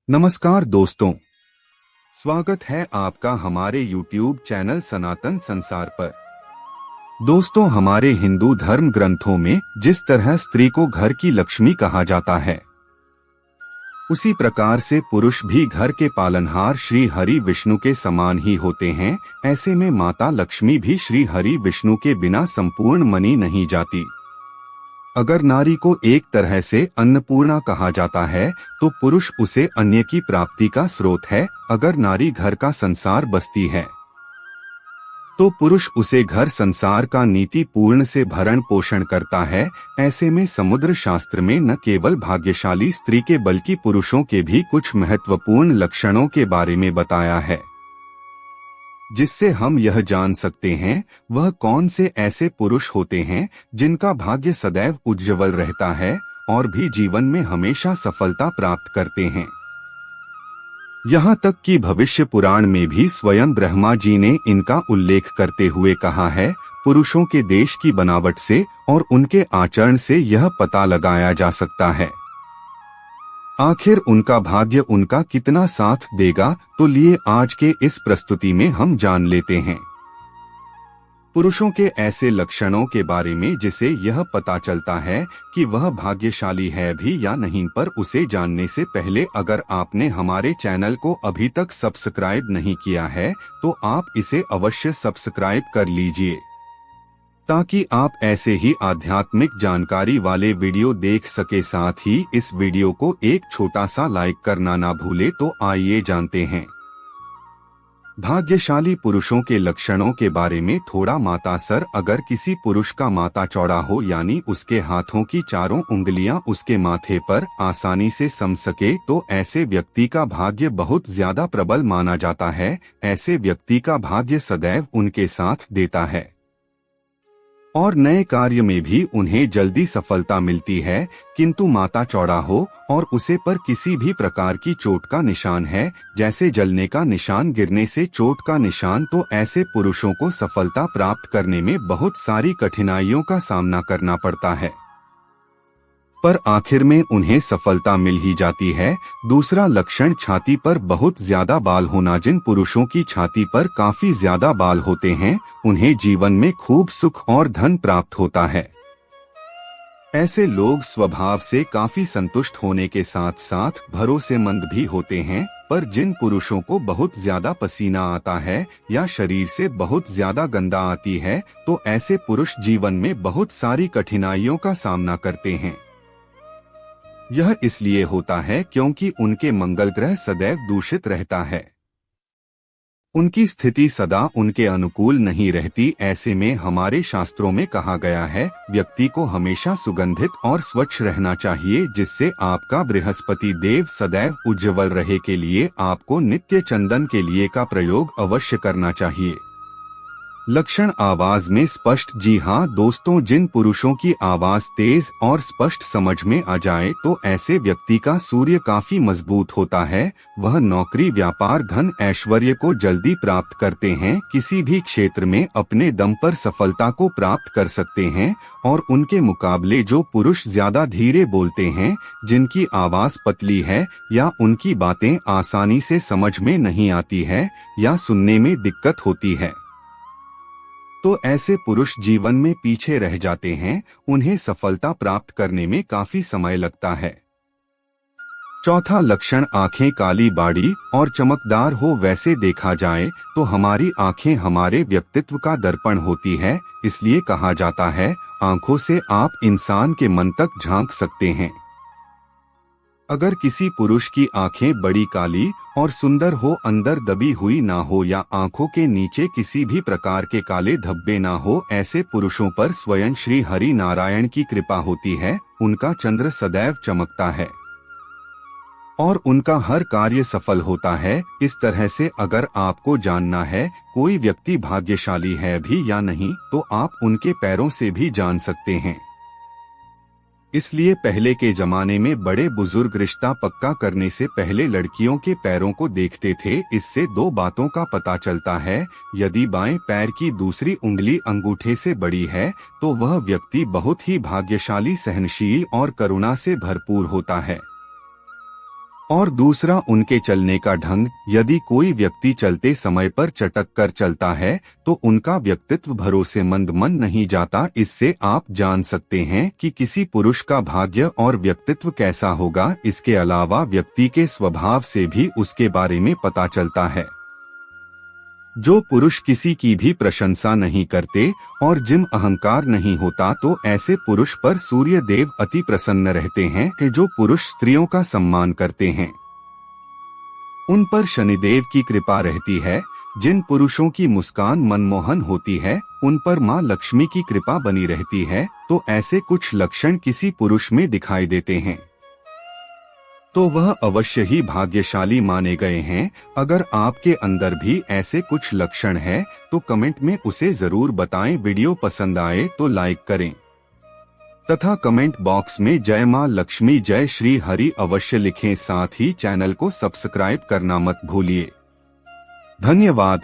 नमस्कार दोस्तों, स्वागत है आपका हमारे YouTube चैनल सनातन संसार पर। दोस्तों, हमारे हिंदू धर्म ग्रंथों में जिस तरह स्त्री को घर की लक्ष्मी कहा जाता है, उसी प्रकार से पुरुष भी घर के पालनहार श्री हरि विष्णु के समान ही होते हैं। ऐसे में माता लक्ष्मी भी श्री हरि विष्णु के बिना संपूर्ण मानी नहीं जाती। अगर नारी को एक तरह से अन्नपूर्णा कहा जाता है, तो पुरुष उसे अन्य की प्राप्ति का स्रोत है। अगर नारी घर का संसार बसती है, तो पुरुष उसे घर संसार का नीति पूर्ण से भरण पोषण करता है। ऐसे में समुद्र शास्त्र में न केवल भाग्यशाली स्त्री के बल्कि पुरुषों के भी कुछ महत्वपूर्ण लक्षणों के बारे में बताया है, जिससे हम यह जान सकते हैं वह कौन से ऐसे पुरुष होते हैं जिनका भाग्य सदैव उज्ज्वल रहता है और भी जीवन में हमेशा सफलता प्राप्त करते हैं। यहाँ तक कि भविष्य पुराण में भी स्वयं ब्रह्मा जी ने इनका उल्लेख करते हुए कहा है, पुरुषों के देश की बनावट से और उनके आचरण से यह पता लगाया जा सकता है आखिर उनका भाग्य उनका कितना साथ देगा। तो लिए आज के इस प्रस्तुति में हम जान लेते हैं पुरुषों के ऐसे लक्षणों के बारे में जिसे यह पता चलता है कि वह भाग्यशाली है भी या नहीं। पर उसे जानने से पहले अगर आपने हमारे चैनल को अभी तक सब्सक्राइब नहीं किया है, तो आप इसे अवश्य सब्सक्राइब कर लीजिए, ताकि आप ऐसे ही आध्यात्मिक जानकारी वाले वीडियो देख सके। साथ ही इस वीडियो को एक छोटा सा लाइक करना ना भूले। तो आइए जानते हैं भाग्यशाली पुरुषों के लक्षणों के बारे में थोड़ा। माता सर, अगर किसी पुरुष का माथा चौड़ा हो, यानी उसके हाथों की चारों उंगलियां उसके माथे पर आसानी से सम सके, तो ऐसे व्यक्ति का भाग्य बहुत ज्यादा प्रबल माना जाता है। ऐसे व्यक्ति का भाग्य सदैव उनके साथ देता है और नए कार्य में भी उन्हें जल्दी सफलता मिलती है। किंतु माथा चौड़ा हो और उसे पर किसी भी प्रकार की चोट का निशान है, जैसे जलने का निशान, गिरने से चोट का निशान, तो ऐसे पुरुषों को सफलता प्राप्त करने में बहुत सारी कठिनाइयों का सामना करना पड़ता है, पर आखिर में उन्हें सफलता मिल ही जाती है। दूसरा लक्षण, छाती पर बहुत ज्यादा बाल होना। जिन पुरुषों की छाती पर काफी ज्यादा बाल होते हैं, उन्हें जीवन में खूब सुख और धन प्राप्त होता है। ऐसे लोग स्वभाव से काफी संतुष्ट होने के साथ साथ भरोसेमंद भी होते हैं। पर जिन पुरुषों को बहुत ज्यादा पसीना आता है या शरीर से बहुत ज्यादा गंदा आती है, तो ऐसे पुरुष जीवन में बहुत सारी कठिनाइयों का सामना करते हैं। यह इसलिए होता है क्योंकि उनके मंगल ग्रह सदैव दूषित रहता है, उनकी स्थिति सदा उनके अनुकूल नहीं रहती। ऐसे में हमारे शास्त्रों में कहा गया है, व्यक्ति को हमेशा सुगंधित और स्वच्छ रहना चाहिए, जिससे आपका बृहस्पति देव सदैव उज्ज्वल रहे। के लिए आपको नित्य चंदन के लिए का प्रयोग अवश्य करना चाहिए। लक्षण, आवाज में स्पष्ट। जी हाँ दोस्तों, जिन पुरुषों की आवाज तेज और स्पष्ट समझ में आ जाए, तो ऐसे व्यक्ति का सूर्य काफी मजबूत होता है। वह नौकरी, व्यापार, धन, ऐश्वर्य को जल्दी प्राप्त करते हैं। किसी भी क्षेत्र में अपने दम पर सफलता को प्राप्त कर सकते हैं। और उनके मुकाबले जो पुरुष ज्यादा धीरे बोलते हैं, जिनकी आवाज पतली है या उनकी बातें आसानी से समझ में नहीं आती है या सुनने में दिक्कत होती है, तो ऐसे पुरुष जीवन में पीछे रह जाते हैं। उन्हें सफलता प्राप्त करने में काफी समय लगता है। चौथा लक्षण, आंखें काली, बाड़ी और चमकदार हो। वैसे देखा जाए तो हमारी आंखें हमारे व्यक्तित्व का दर्पण होती है, इसलिए कहा जाता है, आंखों से आप इंसान के मन तक झांक सकते हैं। अगर किसी पुरुष की आंखें बड़ी, काली और सुंदर हो, अंदर दबी हुई ना हो या आंखों के नीचे किसी भी प्रकार के काले धब्बे ना हो, ऐसे पुरुषों पर स्वयं श्री हरि नारायण की कृपा होती है। उनका चंद्र सदैव चमकता है और उनका हर कार्य सफल होता है। इस तरह से अगर आपको जानना है कोई व्यक्ति भाग्यशाली है भी या नहीं, तो आप उनके पैरों से भी जान सकते हैं। इसलिए पहले के जमाने में बड़े बुजुर्ग रिश्ता पक्का करने से पहले लड़कियों के पैरों को देखते थे। इससे दो बातों का पता चलता है, यदि बाएं पैर की दूसरी उंगली अंगूठे से बड़ी है, तो वह व्यक्ति बहुत ही भाग्यशाली, सहनशील और करुणा से भरपूर होता है। और दूसरा उनके चलने का ढंग। यदि कोई व्यक्ति चलते समय पर चटक कर चलता है तो उनका व्यक्तित्व भरोसेमंद मन नहीं जाता। इससे आप जान सकते हैं कि किसी पुरुष का भाग्य और व्यक्तित्व कैसा होगा। इसके अलावा व्यक्ति के स्वभाव से भी उसके बारे में पता चलता है। जो पुरुष किसी की भी प्रशंसा नहीं करते और जिन अहंकार नहीं होता, तो ऐसे पुरुष पर सूर्य देव अति प्रसन्न रहते हैं। कि जो पुरुष स्त्रियों का सम्मान करते हैं उन पर शनिदेव की कृपा रहती है। जिन पुरुषों की मुस्कान मनमोहन होती है उन पर मां लक्ष्मी की कृपा बनी रहती है। तो ऐसे कुछ लक्षण किसी पुरुष में दिखाई देते हैं तो वह अवश्य ही भाग्यशाली माने गए हैं। अगर आपके अंदर भी ऐसे कुछ लक्षण हैं तो कमेंट में उसे जरूर बताएं। वीडियो पसंद आए तो लाइक करें तथा कमेंट बॉक्स में जय मां लक्ष्मी जय श्री हरि अवश्य लिखें। साथ ही चैनल को सब्सक्राइब करना मत भूलिए। धन्यवाद।